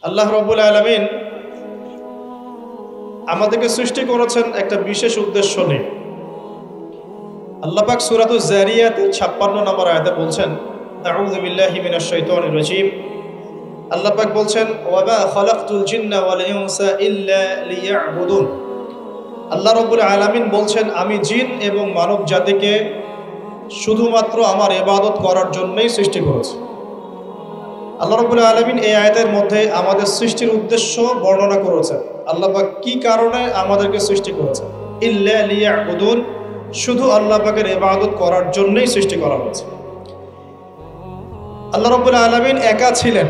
আল্লাহ রাব্বুল আলামিন আমাদেরকে সৃষ্টি করেছেন একটা বিশেষ উদ্দেশ্য নিয়ে। আল্লাহ পাক সূরাতুজ যারিয়াতের 56 নম্বর আয়াতে বলছেন, আউযু বিল্লাহি মিনাশ শাইতানির রাজীম। আল্লাহ পাক বলছেন, ওয়া মা খালাকতুল জিন্না ওয়াল ইনসা ইল্লা লিয়াবুদুন। আল্লাহ রাব্বুল আলামিন বলছেন, আমি জিন এবং মানব জাতিকে শুধুমাত্র আমার ইবাদত করার জন্যই সৃষ্টি করেছি। আল্লাহ রাব্বুল আলামিন এই আয়াতের মধ্যে আমাদের সৃষ্টির উদ্দেশ্য বর্ণনা করেছেন। আল্লাহ পাক কি কারণে আমাদেরকে সৃষ্টি করেছেন, ইল্লা লিয়াবুদুন, শুধু আল্লাহ পাকের ইবাদত করার জন্যই সৃষ্টি করা হয়েছে। আল্লাহ রাব্বুল আলামিন একা ছিলেন,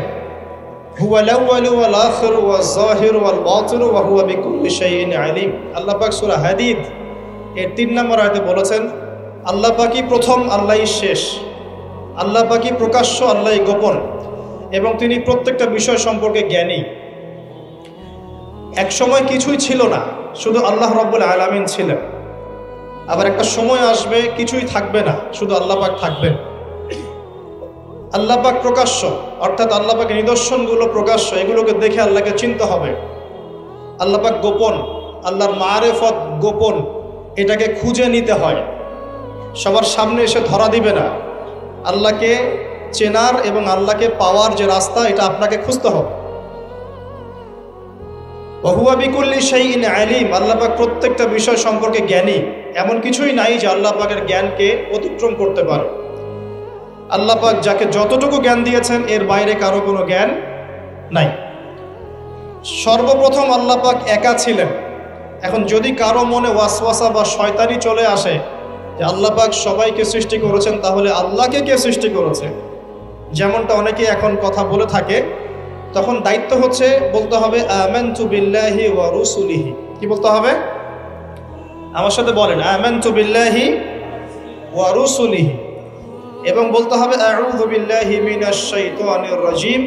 হুয়াল আউয়ালু ওয়াল আখিরু ওয়াজ যাহিরু ওয়াল বাতিনু ওয়া হুয়া বিকুল্লি শাইইন আলিম। আল্লাহ পাক সূরা হাদীদ এর 3 নম্বর আয়াতে বলেছেন, আল্লাহ পাকই প্রথম, আল্লাহই শেষ, আল্লাহ পাকই প্রকাশ্য, আল্লাহই গোপন, এবং তিনি প্রত্যেকটা বিষয় সম্পর্কে জ্ঞানী। এক সময় কিছুই ছিল না, শুধু আল্লাহ রাব্বুল আলামিন ছিলেন। আবার একটা সময় আসবে কিছুই থাকবে না, শুধু আল্লাহ পাক থাকবেন। আল্লাহ পাক প্রকাশ্য, অর্থাৎ আল্লাহ পাকের নিদর্শনগুলো প্রকাশ্য, এগুলোকে দেখে আল্লাহকে চিনতে হবে। আল্লাহ পাক গোপন, আল্লাহর মারেফত গোপন, এটাকে খুঁজে নিতে হয়, সবার সামনে এসে ধরা দিবে না। আল্লাহকে চেনার এবং আল্লাহকে পাওয়ার যে রাস্তা, এটা আপনাকে খুঁজতে হবে। ওয়া হুয়া বিকুল্লি শাইইন আলিম। আল্লাহ পাক প্রত্যেকটা বিষয় সম্পর্কে জ্ঞানী, এমন কিছুই নাই যে আল্লাহ পাকের জ্ঞানকে অতিক্রম করতে পারে। আল্লাহ পাক যাকে যতটুকু জ্ঞান দিয়েছেন, এর বাইরে কারো কোনো জ্ঞান নাই। সর্বপ্রথম আল্লাহ পাক একা ছিলেন। এখন যদি কারো মনে ওয়াসওয়াসা বা শয়তানি চলে আসে যে আল্লাহ পাক সবাইকে সৃষ্টি করেছেন, তাহলে আল্লাহকে কে সৃষ্টি করেছে, যেমনটা অনেকে এখন কথা বলে থাকে, তখন দায়িত্ব হচ্ছে বলতে হবে আমানতু বিল্লাহি ওয়া রুসুলিহি। কি বলতে হবে? আমার সাথে বলেন, আমানতু বিল্লাহি ওয়া রুসুলিহি। এবং বলতে হবে আউযু বিল্লাহি মিনাশ শাইতানির রাজীম,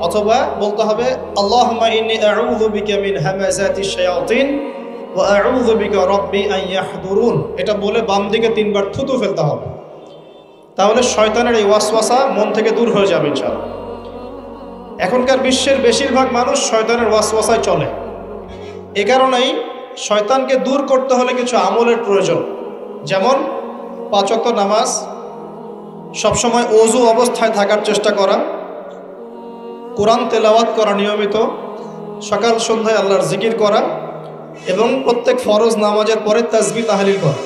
অথবা বলতে হবে আল্লাহুম্মা ইন্নী আউযু বিকা মিন হামাযাতিশ শায়াতিন ওয়া আউযু বিকা রাব্বি আন ইয়াহদুরুন। এটা বলে বাম দিকে 3 বার থুতু ফেলতে হবে, তাহলে শয়তানের এই ওয়াসওয়াসা মন থেকে দূর হয়ে যাবে ইনশাআল্লাহ। এখনকার বিশ্বের বেশিরভাগ মানুষ শয়তানের ওয়াসওয়াসায় চলে। এ কারণেই শয়তানকে দূর করতে হলে কিছু আমলের প্রয়োজন, যেমন 5 ওয়াক্ত নামাজ, সবসময় ওযু অবস্থায় থাকার চেষ্টা করা, কোরআন তেলাওয়াত করা নিয়মিত, সকাল সন্ধ্যায় আল্লাহর জিকির করা, এবং প্রত্যেক ফরজ নামাজের পরে তাসবিহ তাহলিল করা।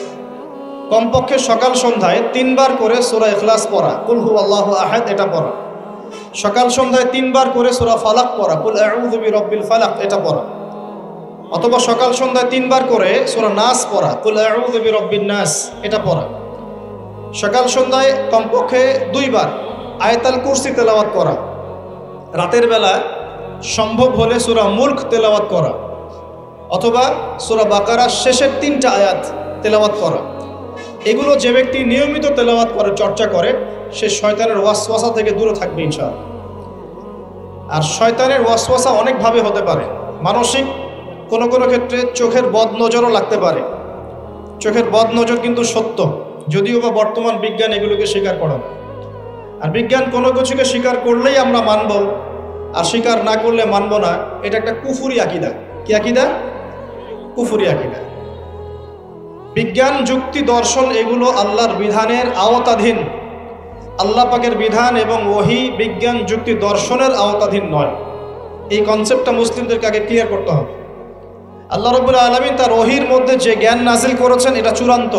কমপক্ষে সকাল সন্ধ্যায় 3 বার করে সূরা ইখলাস পড়া, কুল হুয়াল্লাহু আহাদ, এটা পড়া। সকাল সন্ধ্যায় 3 বার করে সূরা ফালাক পড়া, কুল আউযু বিরাব্বিল ফালাক, এটা পড়া। অথবা সকাল সন্ধ্যায় 3 বার করে সূরা নাস পড়া, কুল আউযু বিরাব্বিন নাস, এটা পড়া। সকাল সন্ধ্যায় কমপক্ষে 2 বার আয়াতুল কুরসি তেলাওয়াত করা। রাতের বেলা সম্ভব হলে সূরা মুলক তেলাওয়াত করা, অথবা সূরা বাকারার শেষের 3টা আয়াত তেলাওয়াত করা। এগুলো যে ব্যক্তি নিয়মিত তেলাওয়াত করে, চর্চা করে, সে শয়তানের ওয়াসওয়াসা থেকে দূরে থাকবে ইনশাআল্লাহ। আর শয়তানের ওয়াসওয়াসা অনেকভাবে হতে পারে। মানসিক, কোনো কোনো ক্ষেত্রে চোখের বদনজরও লাগতে পারে। চোখের বদনজর কিন্তু সত্য, যদিও বা বর্তমান বিজ্ঞান এগুলোকে স্বীকার করে না। আর বিজ্ঞান কোনো কিছুকে স্বীকার করলেই আমরা মানব, আর স্বীকার না করলে মানব না, এটা একটা কুফরি আকীদা। কি আকীদা? কুফরি আকীদা। বিজ্ঞান, যুক্তি, দর্শন এগুলো আল্লাহর বিধানের আওতাধীন। আল্লাহ পাকের বিধান এবং ওহী বিজ্ঞান, যুক্তি, দর্শনের আওতাধীন নয়। এই কনসেপ্টটা মুসলিমদেরকে আগে ক্লিয়ার করতে হবে। আল্লাহ রাব্বুল আলামিন তার ওহীর মধ্যে যে জ্ঞান নাজিল করেছেন, এটা চূড়ান্ত।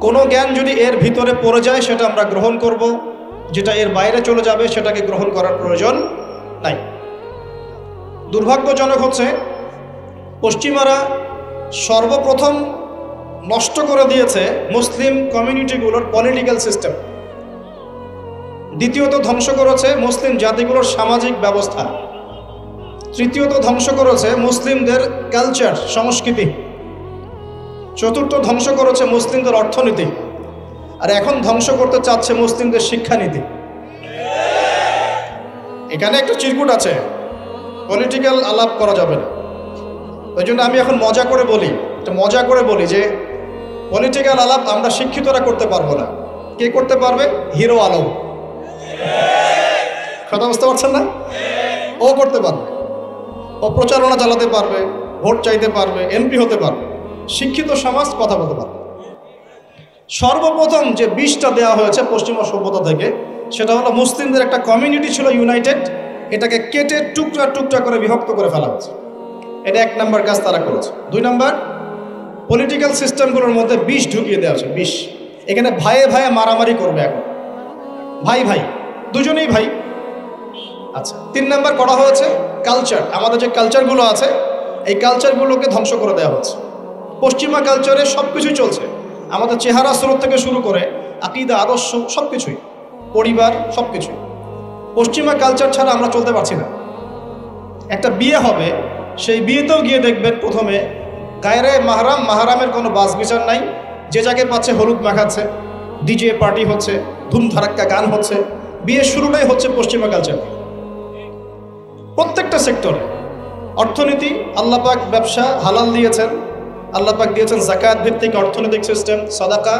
কোনো জ্ঞান যদি এর ভিতরে পড়ে যায়, সেটা আমরা গ্রহণ করব, যেটা এর বাইরে চলে যাবে সেটাকে গ্রহণ করার প্রয়োজন নাই। দুর্ভাগ্যজনক হচ্ছে পশ্চিমারা সর্বপ্রথম নষ্ট করে দিয়েছে মুসলিম কমিউনিটিগুলোর পলিটিক্যাল সিস্টেম। দ্বিতীয়ত ধ্বংস করেছে মুসলিম জাতিগুলোর সামাজিক ব্যবস্থা। তৃতীয়ত ধ্বংস করেছে মুসলিমদের কালচার, সংস্কৃতি। চতুর্থ ধ্বংস করেছে মুসলিমদের অর্থনীতি। আর এখন ধ্বংস করতে চাচ্ছে মুসলিমদের শিক্ষানীতি। এখানে একটা চিরকুট আছে, পলিটিক্যাল আলাপ করা যাবে না। ওই জন্য আমি এখন মজা করে বলি যে পলিটিক্যাল আলাপ আমরা শিক্ষিতরা করতে পারবো না। কে করতে পারবে? হিরো আলম। কথা বুঝতে পারছেন না? ও ও করতে পারবে, ও প্রচারণা চালাতে পারবে, ভোট চাইতে পারবে, এমপি হতে পারবে, শিক্ষিত সমাজ কথা বলতে পারবে। সর্বপ্রথম যে বিষটা দেওয়া হয়েছে পশ্চিমা সভ্যতা থেকে, সেটা হলো মুসলিমদের একটা কমিউনিটি ছিল ইউনাইটেড, এটাকে কেটে টুকরা টুকরা করে বিভক্ত করে ফেলা হয়েছে। এটা 1 নম্বর কাজ তারা করেছে। 2 নম্বর, পলিটিক্যাল সিস্টেমগুলোর মধ্যে বিষ ঢুকিয়ে দেওয়া হয়েছে, বিষ। এখানে ভাইয়ে ভাইয়ে মারামারি করবে এখন, ভাই ভাই, দুজনেই ভাই। আচ্ছা, 3 নম্বর করা হয়েছে কালচার। আমাদের যে কালচারগুলো আছে, এই কালচারগুলোকে ধ্বংস করে দেওয়া হচ্ছে। পশ্চিমা কালচারে সব কিছুই চলছে, আমাদের চেহারা স্রোত থেকে শুরু করে আকীদা, আদর্শ, সব কিছুই, পরিবার, সব কিছুই। পশ্চিমা কালচার ছাড়া আমরা চলতে পারছি না। একটা বিয়ে হবে, সেই বিয়েতেও গিয়ে দেখবেন প্রথমে গায়রে মাহরাম, মাহরামের কোনো বাস বিচার নাই, যে যাকে পাচ্ছে হলুদ মাখাচ্ছে, ডিজে পার্টি হচ্ছে, ধুমধারাক্কা গান হচ্ছে। বিয়ের শুরুটাই হচ্ছে পশ্চিমা কালচার। প্রত্যেকটা সেক্টরে অর্থনীতি, আল্লাহ পাক ব্যবসা হালাল দিয়েছেন, আল্লাহ পাক দিয়েছেন যাকাত ভিত্তিক অর্থনৈতিক সিস্টেম, সাদাকা,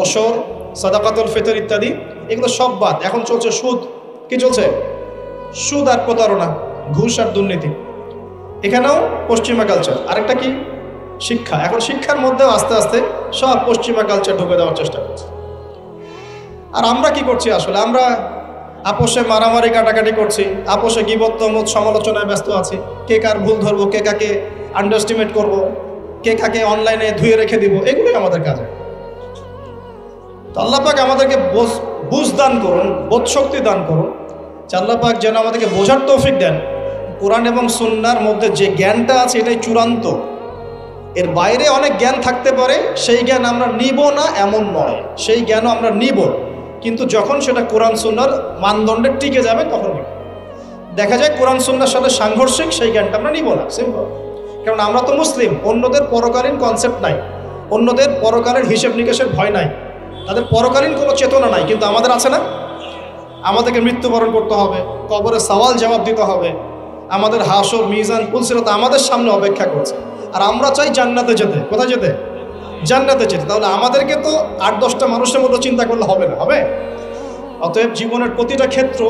ওশর, সাদাকাতুল ফিতর ইত্যাদি, এগুলো সব বাদ। এখন চলছে সুদ। কি চলছে? সুদ আর প্রতারণা, ঘুষ আর দুর্নীতি। এখানেও পশ্চিমা কালচার। আরেকটা কি? শিক্ষা। এখন শিক্ষার মধ্যেও আস্তে আস্তে সব পশ্চিমা কালচার ঢুকে দেওয়ার চেষ্টা করছে। আর আমরা কি করছি আসলে? আমরা আপোষে মারামারি কাটাকাটি করছি, আপোষে গীবত তমত সমালোচনায় ব্যস্ত আছি। কে কার ভুল ধরবো, কে কাকে আন্ডারস্টিমেট করবো, কে কাকে অনলাইনে ধুয়ে রেখে দিব, এগুলোই আমাদের কাজে। তো আল্লাহ পাক আমাদেরকে বুঝ দান করুন, বোধ শক্তি দান করুন, যে আল্লাহ পাক যেন আমাদেরকে বোঝার তৌফিক দেন। কোরআন এবং সুন্নাহর মধ্যে যে জ্ঞানটা আছে এটাই চূড়ান্ত। এর বাইরে অনেক জ্ঞান থাকতে পারে, সেই জ্ঞান আমরা নিব না এমন নয়, সেই জ্ঞানও আমরা নিব, কিন্তু যখন সেটা কোরআন সুন্নাহর মানদণ্ডে টিকে যাবে তখন নিব। দেখা যায় কোরআন সুন্নাহর সাথে সাংঘর্ষিক, সেই জ্ঞানটা আমরা নিব না, সিম্পল। কারণ আমরা তো মুসলিম, অন্যদের পরকালীন কনসেপ্ট নাই, অন্যদের পরকালের হিসেব নিকেশের ভয় নাই, তাদের পরকালীন কোনো চেতনা নাই, কিন্তু আমাদের আছে না? আমাদেরকে মৃত্যুবরণ করতে হবে, কবরে সওয়াল জবাব দিতে হবে, আমাদের হাসর, মিজান, পুলসিরাত আমাদের সামনে অপেক্ষা করছে। আর আমরা চাই জান্নাতে যেতে। কোথায় যেতে? জান্নাতে যেতে। তাহলে আমাদেরকে তো 8-10টা মানুষের মতো চিন্তা করলে হবে না, হবে? অতএব জীবনের প্রতিটা ক্ষেত্র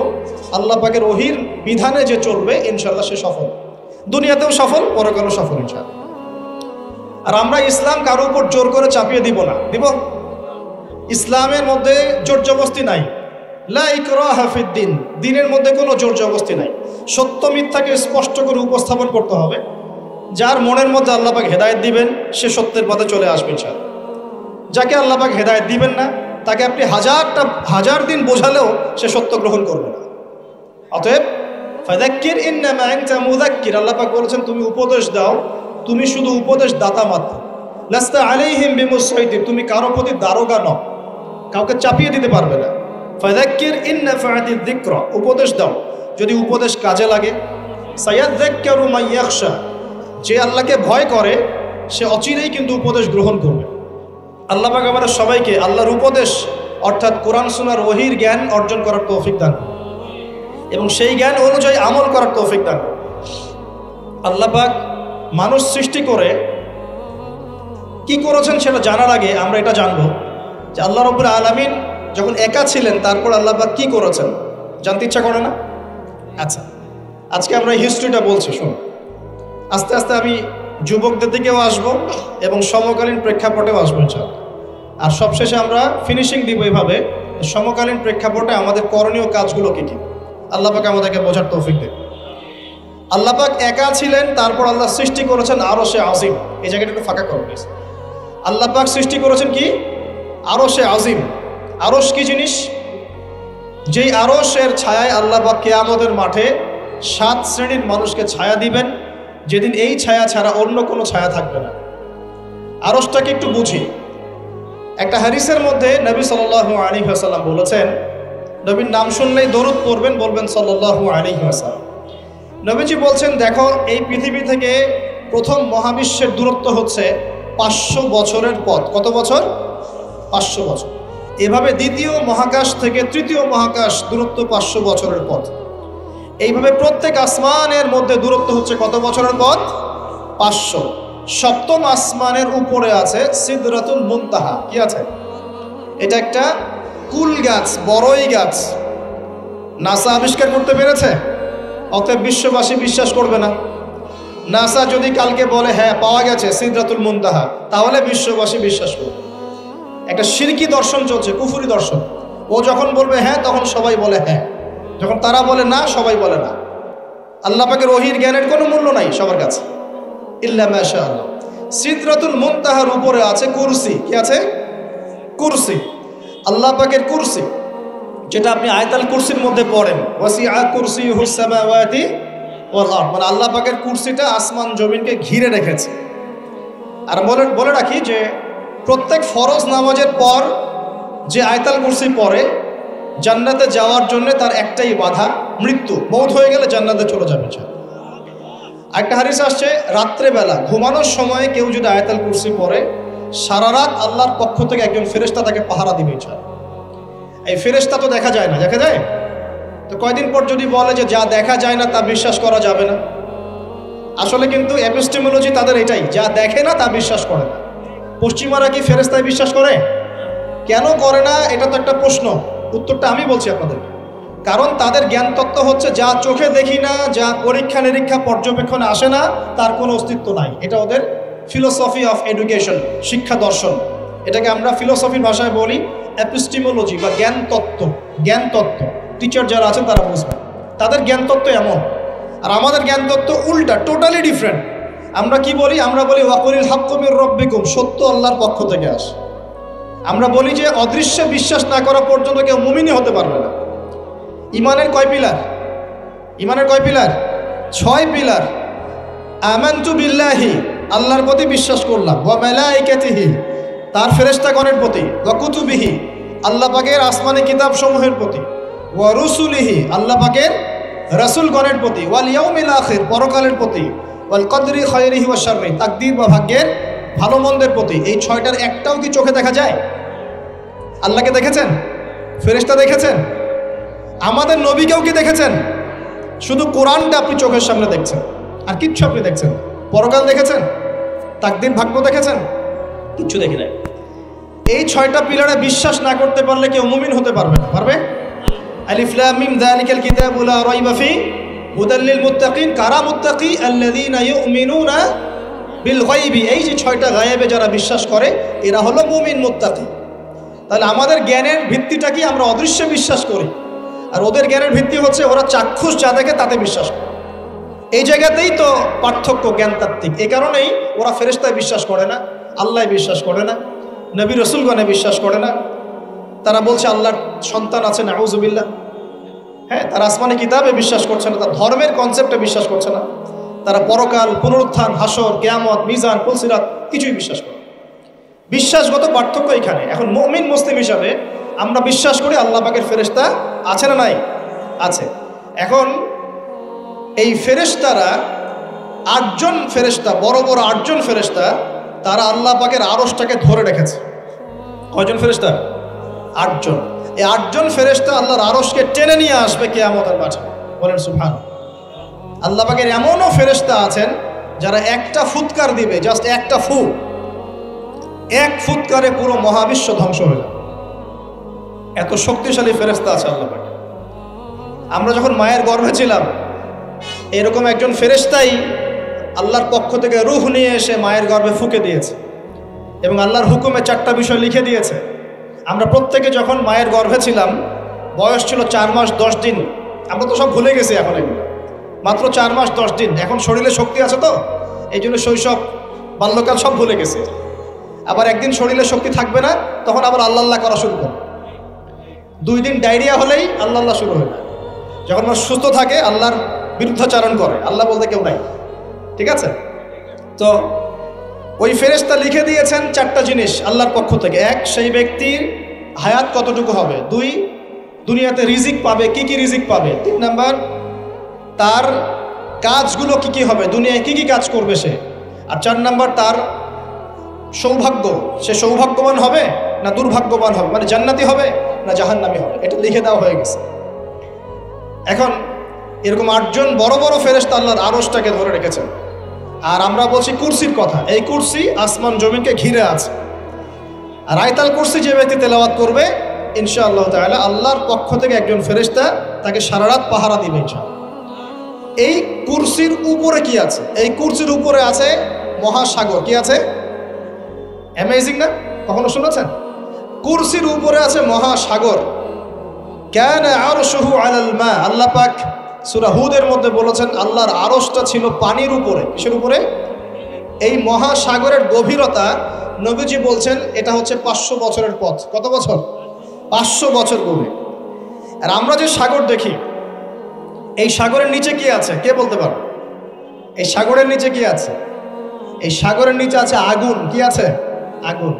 আল্লাহ পাকের ওহির বিধানে যে চলবে, ইনশাআল্লাহ সে সফল, দুনিয়াতেও সফল, পরকালেও সফল ইনশাআল্লাহ। আর আমরা ইসলাম কারো উপর জোর করে চাপিয়ে দিব না। দিব? ইসলামের মধ্যে জোর জবস্তি নাই। লা ইকরাহা ফিদ্দিন, দ্বীনের মধ্যে কোনো জোর জবস্তি নাই। সত্য মিথ্যাকে স্পষ্ট করে উপস্থাপন করতে হবে। যার মনের মধ্যে আল্লাহ পাক হেদায়েত দিবেন, সে সত্যের পথে চলে আসবে ইনশাআল্লাহ। যাকে আল্লাহ পাক হেদায়েত দিবেন না, তাকে আপনি হাজার দিন বোঝালেও সে সত্য গ্রহণ করবে না। অতএব ফাযাক্কির ইন্নামা আনতা মুযাক্কির, আল্লাহ পাক বলেছেন তুমি উপদেশ দাও, তুমি শুধু উপদেশ দাতা মাত্র। লাস্তা আলাইহিম বিমুসাইতির, তুমি কারো প্রতি দারোগা নও, কাউকে চাপিয়ে দিতে পারবে না। ফাযাক্কির ইন নাফাআতিয যিকরা, উপদেশ দাও, যদি উপদেশ কাজে লাগে। সায়াযাক্কারু মান ইয়াখশা, যে আল্লাহকে ভয় করে সে অচিরেই কিন্তু উপদেশ গ্রহণ করবে। আল্লাহ পাক আমাদের সবাইকে আল্লাহর উপদেশ অর্থাৎ কোরআন সুন্নাহর ওহীর জ্ঞান অর্জন করার তৌফিক দান করুন এবং সেই জ্ঞান অনুযায়ী আমল করার তৌফিক দান করুন। আল্লাহ পাক মানুষ সৃষ্টি করে কি করেছেন সেটা জানার আগে আমরা এটা জানবো যে আল্লাহ রাব্বুল আলামিন যখন একা ছিলেন, তারপর আল্লাহ পাক কি করেছেন জানতে ইচ্ছা করে না? আচ্ছা, আজকে আমরা হিস্ট্রিটা বলছি, শুনুন। আস্তে আস্তে আমি যুবকদের দিকেও আসবো এবং সমকালীন প্রেক্ষাপটেও আসবো ইনশাআল্লাহ। আর সবশেষে আমরা ফিনিশিং দিব এইভাবে, সমকালীন প্রেক্ষাপটে আমাদের করণীয় কাজগুলো কী কী, আল্লাহ পাক আমাদেরকে বোঝার তৌফিক দেন। আল্লাহ পাক একা ছিলেন, তারপর আল্লাহ সৃষ্টি করেছেন আরশে আজিম। এই জায়গাটা একটু ফাঁকা করো প্লিজ। আল্লাহ পাক সৃষ্টি করেছেন কি? আরশে আজিম। আরশ কি জিনিস? যেই আরশের ছায়ায় আল্লাহ পাক কিয়ামতের মাঠে 7 শ্রেণীর মানুষকে ছায়া দিবেন, যেদিন এই ছায়া ছাড়া অন্য কোনো ছায়া থাকবে না। আরশটাকে একটু বুঝি। একটা হাদিসের মধ্যে নবী সাল্লাল্লাহু আলাইহি ওয়াসাল্লাম বলেছেন, নবীর নাম শুনলেই দরুদ পড়বেন, বলবেন সাল্লাল্লাহু আলাইহি ওয়াসাল্লাম। নবীজি বলছেন, দেখো এই পৃথিবী থেকে প্রথম মহাবিশ্বের দূরত্ব হচ্ছে 500 বছরের পথ। কত বছর? 500 বছর। এভাবে দ্বিতীয় মহাকাশ থেকে তৃতীয় মহাকাশ দূরত্ব 500 বছরের পথ। এইভাবে প্রত্যেক আসমানের মধ্যে দূরত্ব হচ্ছে কত বছরের পথ? 500। সপ্তম আসমানের উপরে আছে সিদরাতুল মুনতাহা। কি আছে? এটা একটা কুল গাছ, বড়ই গাছ। নাসা আবিষ্কার করতে পেরেছে? অতএব বিশ্ববাসী বিশ্বাস করবে না। নাসা যদি কালকে বলে হ্যাঁ পাওয়া গেছে সিদরাতুল মুনতাহা, তাহলে বিশ্ববাসী বিশ্বাস করবে। একটা শিরকি দর্শন চলছে, কুফরি দর্শন। ও যখন বলবে হ্যাঁ তখন সবাই বলে হ্যাঁ, যখন তারা বলে না সবাই বলে না। আল্লাহ পাকের ওহীর জ্ঞানের কোনো মূল্য নাই সবার কাছে, ইল্লা মাশাআল্লাহ। সিদরাতুল মুনতাহার উপরে আছে কুরসি। কি আছে? কুরসি। আল্লাহ পাকের কুরসি, যেটা আপনি আয়াতুল কুরসির মধ্যে পড়েন, ওয়াসিআ কুরসিয়ুহুস সামাওয়াতি ওয়াল আরদ, মানে আল্লাহ পাকের কুরসিটা আসমান জমিনকে ঘিরে রেখেছে। আর বলে রাখি যে প্রত্যেক ফরজ নামাজের পর যে আয়াতুল কুরসি পড়ে, জান্নাতে যাওয়ার জন্য তার একটাই বাধা, মৃত্যু। মওত হয়ে গেলে জান্নাতে চলে যাবে। একটা হাদিস আসছে, রাত্রেবেলা ঘুমানোর সময় কেউ যদি আয়াতুল কুরসি পড়ে, সারা রাত আল্লাহর পক্ষ থেকে একজন ফেরেশতা তাকে পাহারা দিবে। এই ফেরেশতা তো দেখা যায় না, দেখা যায়? তো কয়দিন পর যদি বলে যে যা দেখা যায় না তা বিশ্বাস করা যাবে না, আসলে কিন্তু এপিস্টেমোলজি তাদের এটাই, যা দেখে না তা বিশ্বাস করে না। পশ্চিমারা কি ফেরেশতায় বিশ্বাস করে? কেন করে না? এটা তো একটা প্রশ্ন, উত্তরটা আমি বলছি আপনাদের। কারণ তাদের জ্ঞান তত্ত্ব হচ্ছে যা চোখে দেখি না, যা পরীক্ষা নিরীক্ষা পর্যবেক্ষণে আসে না, তার কোনো অস্তিত্ব নাই। এটা ওদের ফিলোসফি অফ এডুকেশন, শিক্ষা দর্শন। এটাকে আমরা ফিলোসফির ভাষায় বলি এপিস্টেমোলজি বা জ্ঞান তত্ত্ব। জ্ঞান তত্ত্ব টিচার যারা আছেন তারা বুঝবেন, তাদের জ্ঞান তত্ত্ব এমন। আর আমাদের জ্ঞান তত্ত্ব উল্টা, টোটালি ডিফারেন্ট। আমরা কি বলি? আমরা বলি ওয়াকুলিল হাক্কু মির রাব্বিকুম, সত্য আল্লাহর পক্ষ থেকে আসে। আমরা বলি যে অদৃশ্যে বিশ্বাস না করা পর্যন্ত কেউ মুমিনই হতে পারবে না। ইমানের কয় পিলার? ইমানের কয় পিলার? 6 পিলার। আমানতু বিল্লাহি, আল্লাহর প্রতি বিশ্বাস করলাম, ওয়া মালাইকাতিহি, তার ফেরেশতাগণের প্রতি, ওয়া কুতুবিহি, আল্লাহ পাকের আসমানি কিতাব সমূহের প্রতি, ওয়া রুসুলিহি, আল্লাহ পাকের রাসূলগণের প্রতি, ওয়াল ইয়াউমিল আখির, পরকালের প্রতি, ওয়াল কদরি খায়রিহি ওয়া শাররি, তাকদীর বা ভাগ্যের ভালো মন্দের প্রতি। এই 6টার একটাও কি চোখে দেখা যায়? আল্লাহকে দেখেছেন? ফেরেশতা দেখেছেন? আমাদের নবীকেও কি দেখেছেন? শুধু কোরআনটা আপনি চোখের সামনে দেখছেন, আর কিচ্ছু আপনি দেখছেন। পরকাল দেখেছেন? তাকদীর ভাগ্য দেখেছেন? কিচ্ছু দেখি নাই। এই 6টা পিলারে বিশ্বাস না করতে পারলে কেউ মুমিন হতে পারবে না। পারবে? আলিফ লাম মিম যালিকাল কিতাবু লা রাইবা ফি হুদাল লিল মুত্তাকিন, কারা মুত্তাকি? আল্লাযীনা ইউমিনুনা বিল গায়বি। এই যে 6টা গায়েবে যারা বিশ্বাস করে, এরা হলো মুমিন, মুত্তাকি। তাহলে আমাদের জ্ঞানের ভিত্তিটা কি? আমরা অদৃশ্যে বিশ্বাস করি। আর ওদের জ্ঞানের ভিত্তি হচ্ছে ওরা চাক্ষুষ যা দেখে তাতে বিশ্বাস করে। এই জায়গাতেই তো পার্থক্য জ্ঞানতাত্ত্বিক। এই কারণেই ওরা ফেরেশতায় বিশ্বাস করে না, আল্লাহ বিশ্বাস করে না, নবী রসুলগণে বিশ্বাস করে না। তারা বলছে আল্লাহর সন্তান আছে, নাউজুবিল্লাহ। হ্যাঁ, তারা আসমানি কিতাবে বিশ্বাস করছে না, তার ধর্মের কনসেপ্টে বিশ্বাস করছে না। তারা পরকাল, পুনরুত্থান, হাসর, কিয়ামত, মিজান, পুলসিরাত কিছুই বিশ্বাস করে। বিশ্বাসগত পার্থক্য এখানে। এখন মুমিন মুসলিম হিসাবে আমরা বিশ্বাস করি আল্লাহ পাকের ফেরেশতা আছে না নাই? আছে। এখন এই ফেরেশতারা 8জন ফেরেশতা, বড় বড় 8জন ফেরেশতা, তারা আল্লাহ পাকের আরশটাকে ধরে রেখেছে। কয়জন ফেরেশতা? 8জন। এই 8জন ফেরেশতা আল্লাহর আরশকে টেনে নিয়ে আসবে কিয়ামতের মাঠে। বলেন সুবহানাল্লাহ। আল্লাহ পাকের এমনও ফেরেশতা আছেন যারা একটা ফুৎকার দিবে, জাস্ট একটা ফু, এক ফুৎকারে পুরো মহাবিশ্ব ধ্বংস হয়ে যাবে। এত শক্তিশালী ফেরেশতা আছে আল্লাহ পাক। আমরা যখন মায়ের গর্ভে ছিলাম, এরকম একজন ফেরেশতাই আল্লাহর পক্ষ থেকে রূহ নিয়ে এসে মায়ের গর্ভে ফুঁকে দিয়েছে এবং আল্লাহর হুকুমে 4টা বিষয় লিখে দিয়েছে। আমরা প্রত্যেকে যখন মায়ের গর্ভে ছিলাম, বয়স ছিল 4 মাস 10 দিন। আমরা তো সব ভুলে গেছি এখন, এগুলো মাত্র 4 মাস 10 দিন। এখন শরীরে শক্তি আছে তো, এই জন্য শৈশব, বাল্যকাল সব ভুলে গেছে। আবার একদিন শরীরে শক্তি থাকবে না, তখন আবার আল্লাহ আল্লাহ করা শুরু করবে। 2 দিন ডায়রিয়া হলেই আল্লাহ আল্লাহ শুরু হয়ে যায়। যখন মানুষ সুস্থ থাকে আল্লাহর বিরুদ্ধাচারণ করে, আল্লাহ বলতে কেউ নাই। ঠিক আছে? তো ওই ফেরেশতা লিখে দিয়েছেন 4টা জিনিস আল্লাহর পক্ষ থেকে। 1, সেই ব্যক্তির হায়াত কতটুকু হবে। 2, দুনিয়াতে রিজিক পাবে, কি কি রিজিক পাবে। 3 নাম্বার, তার কাজগুলো কি কি হবে, দুনিয়ায় কি কি কাজ করবে সে। আর 4 নাম্বার, তার সৌভাগ্য, সে সৌভাগ্যবান হবে না দুর্ভাগ্যবান হবে, মানে জান্নাতি হবে না জাহান্নামী হবে। এটা লিখে দেওয়া হয়ে গেছে। এখন এরকম 8জন বড় বড় ফেরেশতা আল্লাহর আরশটাকে ধরে রেখেছেন। আর আমরা বলছি কুরসির কথা। এই কুরসি আসমান জমিনকে ঘিরে আছে। আর আয়াতুল কুরসি যে ব্যক্তি তেলাওয়াত করবে, ইনশাআল্লাহ তাআলা আল্লাহর পক্ষ থেকে একজন ফেরেশতা তাকে সারা রাত পাহারা দিবে ইনশাআল্লাহ। এই কুরসির উপরে কি আছে? এই কুরসির উপরে আছে মহাসাগর। কি আছে? অ্যামেজিং না? কখনো শুনেছেন? কুরসির উপরে আছে মহাসাগর। কানা আরশুহু আলাল মা। আল্লাহ পাক সূরা হুদের মধ্যে বলেছেন আল্লাহর আরশটা ছিল পানির উপরে। কিসের উপরে? এই মহাসাগরের গভীরতা নবীজি বলছেন এটা হচ্ছে 500 বছরের পথ। কত বছর? 500 বছর গভীর। আর আমরা যে সাগর দেখি, এই সাগরের নিচে কি আছে কে বলতে পারবে? এই সাগরের নিচে কি আছে? এই সাগরের নিচে আছে আগুন। কি আছে? আগুন।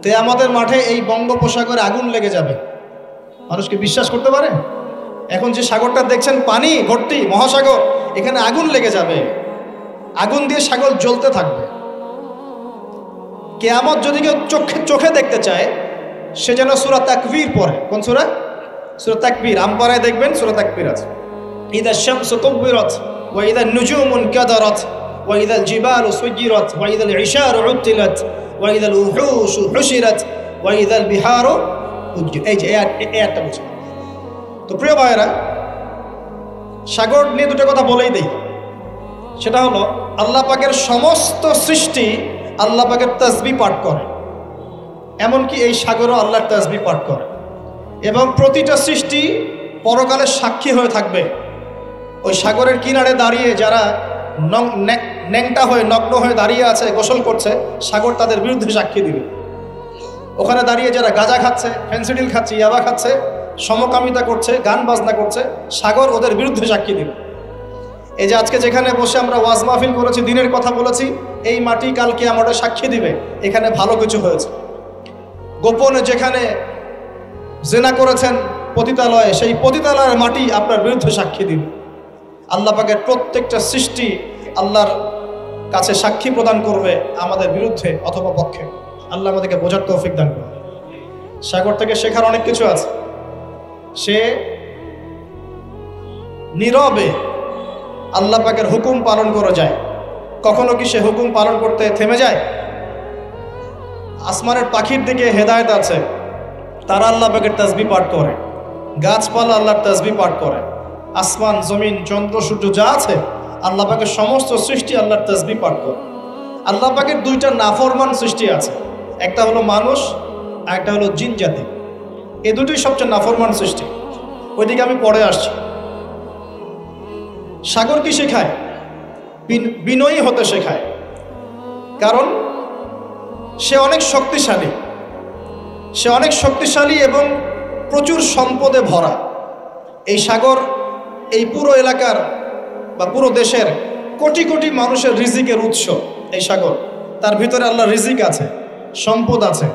তো আমাদের মাঠে এই বঙ্গোপসাগরে আগুন লেগে যাবে, মানুষকে বিশ্বাস করতে পারে? এখন যে সাগরটা দেখছেন পানি ভর্তি মহাসাগর, এখানে আগুন লেগে যাবে, আগুন দিয়ে সাগর জ্বলতে থাকবে। কিয়ামত যদি কেউ চোখে দেখতে চায় সে যেন সূরা তাকবীর পড়ে। কোন সূরা? সূরা তাকবীর। আমপারায় দেখবেন সূরা তাকবীর আছে। ইদা শামসু কুবিরাত ওয়া ইদা নুজুমু কাদারাত ওয়া ইদা জিবালু সুজিরাত ওয়া ইদা ইশারু উতিলাত ওয়া ইদা উহুশু হুশিরাত ওয়া ইদা বিহারু উজ্জিরাত। এই যে একটা বুঝুন। তো প্রিয় ভাইরা, সাগর নিয়ে দুটো কথা বলেই দেই। সেটা হলো আল্লাহ পাকের সমস্ত সৃষ্টি আল্লাহ পাকের তাসবিহ পাঠ করে, এমনকি এই সাগরও আল্লাহর তাসবিহ পাঠ করে। এবং প্রতিটা সৃষ্টি পরকালে সাক্ষী হয়ে থাকবে। ওই সাগরের কিনারে দাঁড়িয়ে যারা ন্যাংটা হয়ে নগ্ন হয়ে দাঁড়িয়ে আছে, গোসল করছে, সাগর তাদের বিরুদ্ধে সাক্ষী দিবে। ওখানে দাঁড়িয়ে যারা গাঁজা খাচ্ছে, ফেন্সিডিল খাচ্ছে, ইয়াবা খাচ্ছে, সমকামিতা করছে, গান বাজনা করছে, সাগর ওদের বিরুদ্ধে সাক্ষী দিবে। এই যে আজকে যেখানে বসে আমরা ওয়াজ মাহফিল করেছি, দিনের কথা বলেছি, এই মাটি কালকে আমাদের সাক্ষী দিবে এখানে ভালো কিছু হয়েছে। গোপনে যেখানে জেনা করেছেন পতিতালয়ে, সেই পতিতালয়ের মাটি আপনার বিরুদ্ধে সাক্ষী দিবে। আল্লাহ পাকের প্রত্যেকটা সৃষ্টি আল্লাহর কাছে সাক্ষী প্রদান করবে আমাদের বিরুদ্ধে অথবা পক্ষে। আল্লাহ আমাদেরকে বোঝার তৌফিক দান করবে। সাগর থেকে শেখার অনেক কিছু আছে। সে নীরবে আল্লাহ পাকের হুকুম পালন করে যায়। কখনো কি সে হুকুম পালন করতে থেমে যায়? আসমানের পাখির দিকে হেদায়েত আছে, তারা আল্লাহ পাকের তাসবিহ পাঠ করে। গাছপালা আল্লাহর তাসবিহ পাঠ করে। আসমান, জমিন, চন্দ্র, সূর্য যা আছে আল্লাহ পাকের সমস্ত সৃষ্টি আল্লাহর তাসবিহ পাঠ করে। আল্লাহ পাকের দুইটা নাফরমান সৃষ্টি আছে, একটা হলো মানুষ আর একটা হলো জিন জাতি। এই দুটোই সবচেয়ে নাফরমান সৃষ্টি। ওইদিকে আমি পরে আসছি। সাগর কি শেখায়? বিনয়ী হতে শেখায়। কারণ সে অনেক শক্তিশালী, সে অনেক শক্তিশালী এবং প্রচুর সম্পদে ভরা। এই সাগর এই পুরো এলাকার বা পুরো দেশের কোটি কোটি মানুষের রিজিকের উৎস। এই সাগর, তার ভিতরে আল্লাহ রিজিক আছে, সম্পদ আছে।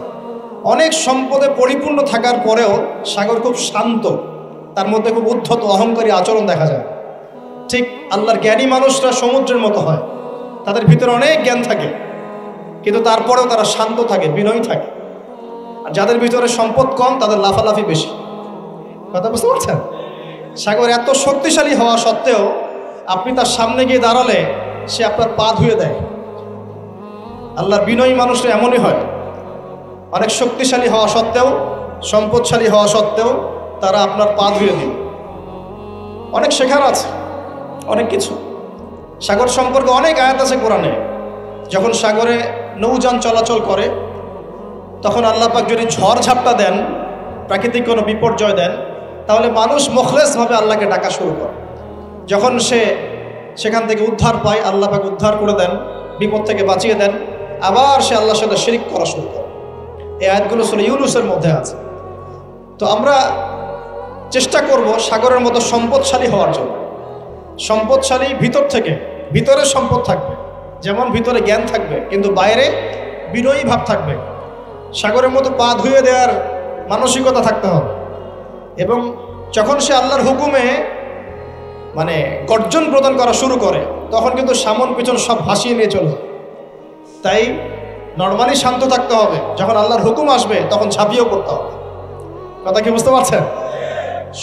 অনেক সম্পদে পরিপূর্ণ থাকার পরেও সাগর খুব শান্ত, তার মধ্যে খুব উদ্ধত অহংকারী আচরণ দেখা যায়। ঠিক আল্লাহর জ্ঞানী মানুষরা সমুদ্রের মতো হয়, তাদের ভিতরে অনেক জ্ঞান থাকে, কিন্তু তারপরেও তারা শান্ত থাকে, বিনয়ী থাকে। আর যাদের ভিতরে সম্পদ কম তাদের লাফালাফি বেশি। কথা বুঝতে পারছেন? সাগর এত শক্তিশালী হওয়া সত্ত্বেও আপনি তার সামনে গিয়ে দাঁড়ালে সে আপনার পা ধুয়ে দেয়। আল্লাহর বিনয়ী মানুষরা এমনই হয়, অনেক শক্তিশালী হওয়া সত্ত্বেও, সম্পদশালী হওয়া সত্ত্বেও তারা আপনার পা ধুয়ে দিবে। অনেক শেখার আছে, অনেক কিছু। সাগর সম্পর্কে অনেক আয়াত আছে কোরআনে। যখন সাগরে নৌযান চলাচল করে তখন আল্লাহ পাক যদি ঝড় ঝাপটা দেন, প্রাকৃতিক কোনো বিপর্যয় দেন, তাহলে মানুষ মুখলেসভাবে আল্লাহকে ডাকা শুরু করে। যখন সে সেখান থেকে উদ্ধার পায়, আল্লাহ পাক উদ্ধার করে দেন, বিপদ থেকে বাঁচিয়ে দেন, আবার সে আল্লাহর সাথে শিরক করা শুরু করে। এই আয়াতগুলো সূরা ইউনূসের মধ্যে আছে। তো আমরা চেষ্টা করব সাগরের মতো সম্পদশালী হওয়ার জন্য। সম্পদশালী ভিতর থেকে, ভিতরে সম্পদ থাকবে, যেমন ভিতরে জ্ঞান থাকবে কিন্তু বাইরে বিনয়ী ভাব থাকবে। সাগরের মতো পা ধুয়ে দেওয়ার মানসিকতা থাকতে হবে। এবং যখন সে আল্লাহর হুকুমে মানে গর্জন প্রদান করা শুরু করে তখন কিন্তু সামন পিছন সব ভাসিয়ে নিয়ে চলে। তাই নর্মালি শান্ত থাকতে হবে, যখন আল্লাহর হুকুম আসবে তখন ঝাঁপিয়েও পড়তে হবে। কথা কি বুঝতে পারছেন?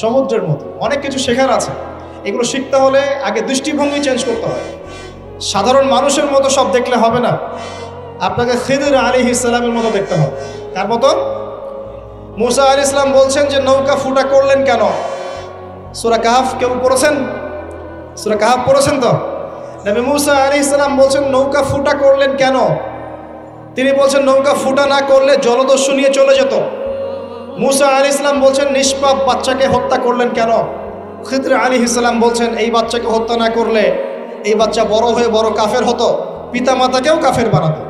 সমুদ্রের মতো অনেক কিছু শেখার আছে। এগুলো শিখতে হলে আগে দৃষ্টিভঙ্গি চেঞ্জ করতে হয়। সাধারণ মানুষের মতো সব দেখলে হবে না, আপনাকে খিদর আলাইহিস সালামের মতো দেখতে হবে। কার মতো? মুসা আলাইহিস সালাম বলছেন যে নৌকা ফুটা করলেন কেন? সূরা কাহফ কেউ পড়েছেন? সূরা কাহাফ পড়েছেন তো? নবী মুসা আলাইহিস সালাম বলছেন নৌকা ফুটা করলেন কেন? তিনি বলছেন নৌকা ফুটা না করলে জলদস্যু নিয়ে চলে যেত। মুসা আলাইহিস সালাম বলছেন নিষ্পাপ বাচ্চাকে হত্যা করলেন কেন? খিদর আলাইহিস সালাম বলছেন এই বাচ্চাকে হত্যা না করলে এই বাচ্চা বড় হয়ে বড় কাফের হতো, পিতা মাতাকেও কাফের বানাতো।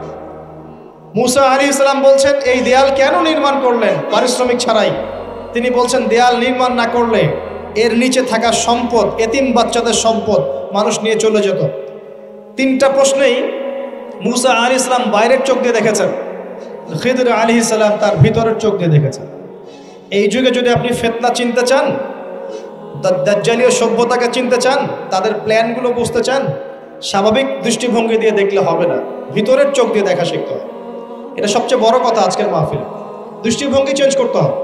মুসা আলাইহিস সালাম বলছেন এই দেয়াল কেন নির্মাণ করলেন পারিশ্রমিক ছাড়াই? তিনি বলছেন দেয়াল নির্মাণ না করলে এর নিচে থাকা সম্পদ, এতিম বাচ্চাদের সম্পদ মানুষ নিয়ে চলে যেত। তিনটা প্রশ্নেই মুসা আলাইহিস সালাম বাইরের চোখ দিয়ে দেখেছেন, খিদর আলাইহিস সালাম তার ভিতরের চোখ দিয়ে দেখেছেন। এই যুগে যদি আপনি ফিতনা চিনতে চান, দাজ্জালীয় সভ্যতাকে চিনতে চান, তাদের প্ল্যানগুলো বুঝতে চান, স্বাভাবিক দৃষ্টিভঙ্গি দিয়ে দেখলে হবে না, ভিতরের চোখ দিয়ে দেখা শিখতে হবে। এটা সবচেয়ে বড় কথা আজকের মাহফিল। দৃষ্টিভঙ্গি চেঞ্জ করতে হবে,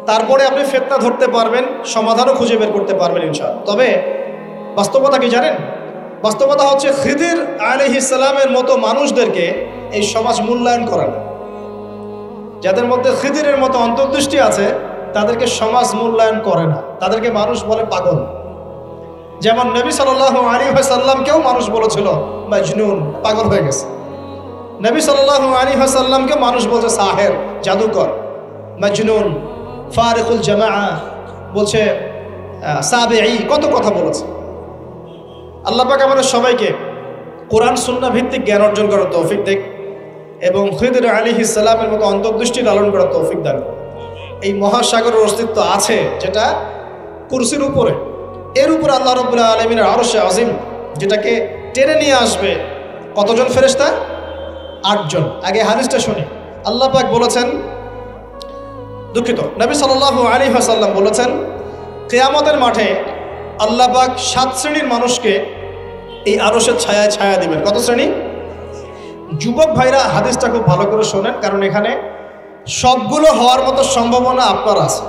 তারপরে আপনি ফিতনা ধরতে পারবেন, সমাধানও খুঁজে বের করতে পারবেন ইনশাআল্লাহ। তবে বাস্তবতা কি জানেন? বাস্তবতা হচ্ছে খিদর আলাইহিস সালামের মতো মানুষদেরকে এই সমাজ মূল্যায়ন করে না। যাদের মধ্যে খিদরের মতো অন্তর্দৃষ্টি আছে তাদেরকে সমাজ মূল্যায়ন করে না, তাদেরকে মানুষ বলে পাগল। যেমন নবী সাল্লাল্লাহু আলাইহি ওয়াসাল্লামকেও মানুষ বলেছিল মাজনুন, পাগল হয়ে গেছে। নবী সাল্লাল্লাহু আলাইহি ওয়াসাল্লামকে মানুষ বলছে সাহের, জাদুকর, মাজনুন, ফারিকুল জামাআ, বলছে সাবিঈ, কত কথা বলেছে। আল্লাহ পাক আমাদের সবাইকে কোরআন সুন্নাহ ভিত্তিক জ্ঞান অর্জন করার তৌফিক দেখ এবং খিদর আলাইহিস সালামের মতো অন্তর্দৃষ্টি লালন করার তৌফিক দান। এই মহাসাগরের অস্তিত্ব আছে যেটা কুরসির উপরে, এর উপরে আল্লাহ রাব্বুল আলামিনের আরশে আজিম, যেটাকে টেনে নিয়ে আসবে কতজন ফেরেশতা? 8 জন। আগে হাদিসটা শুনি। আল্লাহ পাক বলেছেন, দুঃখিত, নবী সাল্লাল্লাহু আলাইহি ওয়াসাল্লাম বলেছেন কিয়ামতের মাঠে আল্লাহ পাক 7 শ্রেণীর মানুষকে এই আরশের ছায়ায় ছায়া দিবেন। কত শ্রেণী? যুবক ভাইরা হাদিসটা খুব ভালো করে শোনেন, কারণ এখানে সবগুলো হওয়ার মতো সম্ভাবনা আপনার আছে।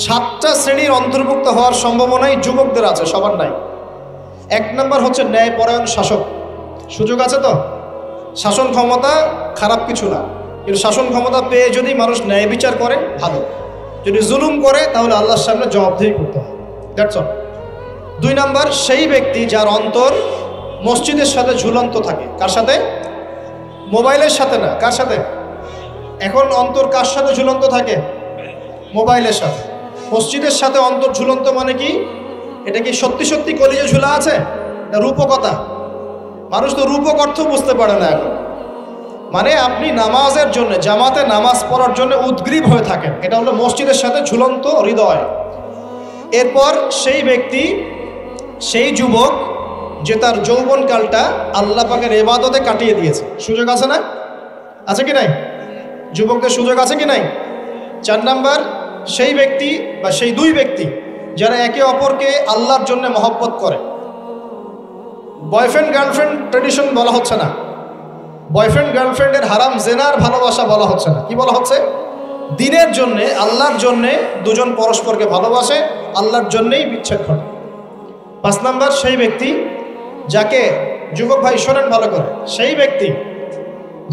7টা শ্রেণীর অন্তর্ভুক্ত হওয়ার সম্ভাবনাই যুবকদের আছে, সবার নাই। 1 নম্বর হচ্ছে ন্যায়পরায়ণ শাসক। সুযোগ আছে তো? শাসন ক্ষমতা খারাপ কিছু না, কিন্তু শাসন ক্ষমতা পেয়ে যদি মানুষ ন্যায় বিচার করে ভালো, যদি জুলুম করে তাহলে আল্লাহর সামনে জবাবদিহি করতে হবে। That's all. 2 নম্বর সেই ব্যক্তি যার অন্তর মসজিদের সাথে ঝুলন্ত থাকে। কার সাথে? মোবাইলের সাথে না। কার সাথে? এখন অন্তর কার সাথে ঝুলন্ত থাকে? মোবাইলের সাথে। মসজিদের সাথে অন্তর ঝুলন্ত মানে কি? এটা কি সত্যি সত্যি কলিজে ঝুলা আছে? রূপকতা। মানুষ তো রূপক অর্থ বুঝতে পারে না এখন। মানে আপনি নামাজের জন্য, জামাতে নামাজ পড়ার জন্য উদ্গ্রীব হয়ে থাকেন, এটা হলো মসজিদের সাথে ঝুলন্ত হৃদয়। এরপর সেই ব্যক্তি, সেই যুবক যে তার যৌবনকালটা আল্লাহ পাকের ইবাদতে কাটিয়ে দিয়েছে। সুযোগ আছে না? আছে কি নাই? যুবকদের সুযোগ আছে কি নাই? 4 নাম্বার সেই ব্যক্তি বা সেই 2 ব্যক্তি যারা একে অপরকে আল্লাহর জন্য মহব্বত করে। বয়ফ্রেন্ড গার্লফ্রেন্ড ট্রেডিশন বলা হচ্ছে না, বয়ফ্রেন্ড গার্লফ্রেন্ডের হারাম জেনার ভালোবাসা বলা হচ্ছে না। কি বলা হচ্ছে? দিনের জন্যে, আল্লাহর জন্যে দুজন পরস্পরকে ভালোবাসে, আল্লাহর জন্যেই বিচ্ছেদ ঘটে। 5 নাম্বার সেই ব্যক্তি যাকে, যুবক ভাই শোনেন ভালো করে, সেই ব্যক্তি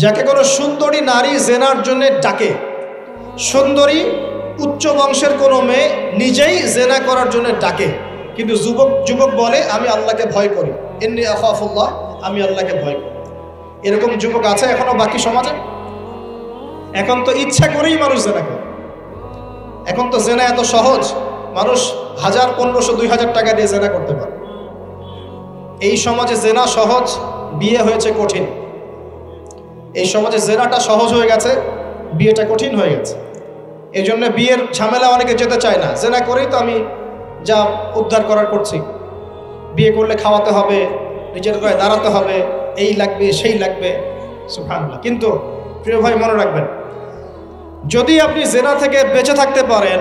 যাকে কোনো সুন্দরী নারী জেনার জন্যে ডাকে। সুন্দরী উচ্চ বংশের কোনো মেয়ে নিজেই জেনা করার জন্য ডাকে, কিন্তু যুবক বলে আমি আল্লাহকে ভয় করি, ইন্নী আখাফুল্লাহ, আমি আল্লাহকে ভয় করি। এরকম যুবক আছে এখনো বাকি সমাজে? এখন তো ইচ্ছা করেই মানুষ জেনা করে। এখন তো জেনা এত সহজ, মানুষ 1000, 1500, 2000 টাকা দিয়ে জেনা করতে পারে। এই সমাজে জেনা সহজ, বিয়ে হয়েছে কঠিন। এই সমাজে জেনাটা সহজ হয়ে গেছে, বিয়েটা কঠিন হয়ে গেছে। এই জন্য বিয়ের ঝামেলা অনেকে যেতে চায় না। জেনা করেই তো আমি যা উদ্ধার করার করছি। বিয়ে করলে খাওয়াতে হবে, নিজের গায়ে দাঁড়াতে হবে, এই লাগবে সেই লাগবে, সুবহানাল্লাহ। কিন্তু প্রিয় ভাই মনে রাখবেন, যদি আপনি জেনা থেকে বেঁচে থাকতে পারেন